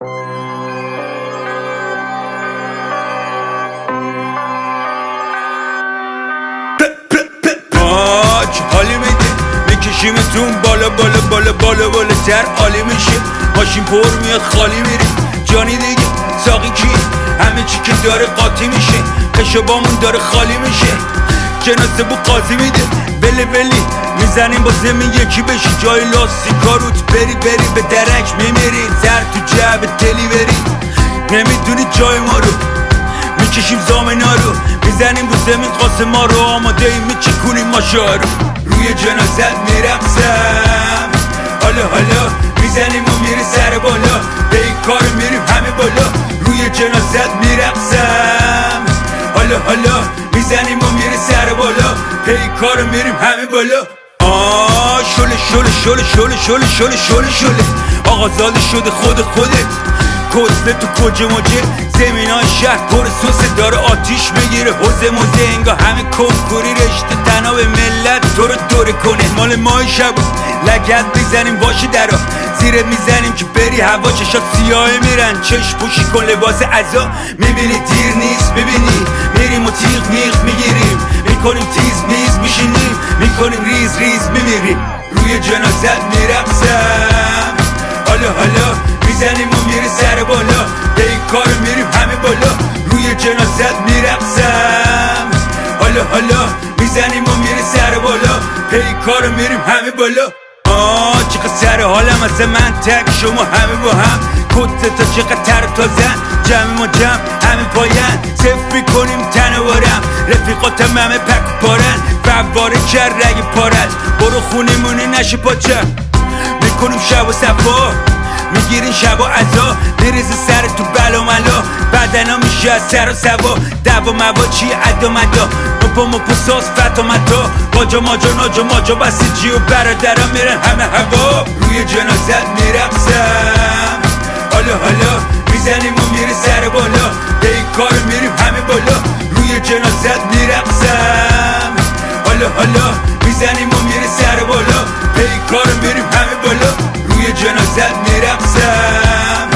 حالی میده میکشیمتون بالا بالا بالا بالا بالا تر عالی میشه. ماشین پر میاد خالی میریم. جانی دیگه ساقی کیه؟ همه چی که داره قاطی میشه. خشبامون داره خالی میشه. جنازه بو قاضی میده. ولی میزنیم با زمین یکی بشی. جای لاستیکا روت بری به درک میمیری. زر تو جعب دلی بری. نمیدونی جای ما رو میکشیم زامنا رو. میزنیم رو زمین قاسما رو. آماده ایم میچکونیم ماشا رو. روی جنازت میرقصم. حالا میزنیم و میری سر بالا. به این کار میریم همه بالا. روی جنازت میرقصم. حالا میزنیم و میری سر بالا. به این کار میریم همه بالا. شله آقازاده شده خودت. کتله تو کجه مجه. زمینای شهر پر سوسه داره آتیش میگیره. حوزه موزه انگا همه کنکوری رشته تنها به ملت تو رو دوره کنه. مال مای شب لگت میزنیم باشه درا. زیرت میزنیم که بری هوا. چشات سیاه میرن چشم پوشی کن لباس عزا. میبینی دیر نیست ببینی. میریم و تیغ میغ میگیریم. میکنیم تیز میز میشینیم. میکنیم ریز میمیریم. روی جنازت میرقصم. حالا میزنیم و میری سر بالا. به این کار میریم همه بالا. روی جنازت میرقصم. حالا میزنیم و میری سر بالا. به این کار میریم همه بالا. چقدر سر حالم از من تک شما همه با هم. کت تا چقدر تر تا زن. جمع ما جمع همه پاین. صف میکنیم تن و بارم. رفیقاتم همه پک و پارن. فواره کر رگ پارد. برو خونیمونی نشه پاچم. میکنیم شب و صفا. میگیرین شب و عزا. میریزه سر تو بلا ملا. بدنا میشه از سر و سوا. دوا موا چیه ادا مدا. مپا ساس فتا متا. باجا ماجا بسیجی و برادرم میرن همه هوا. روی جنازت میرقصم. حالا میزنیم و میری سر بالا. به این کار میریم همه بالا. روی جنازت میرقصم. حالا میزنیم و میری سر بالا. به این کار میریم همه بالا. روی جنازت میرقصم.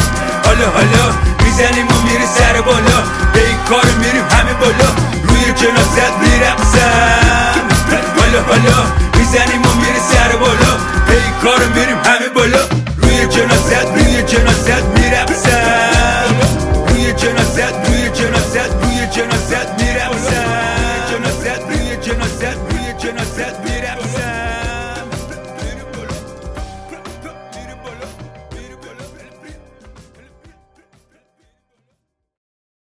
حالا میزنیم و میری سر بالا. به این کار میریم همه بالا. روی جنازت میرقصم. حالا میزنیم و میری سر بالا. به این کار میریم همه بالا. روی جنازت میرقصم. روی جنازت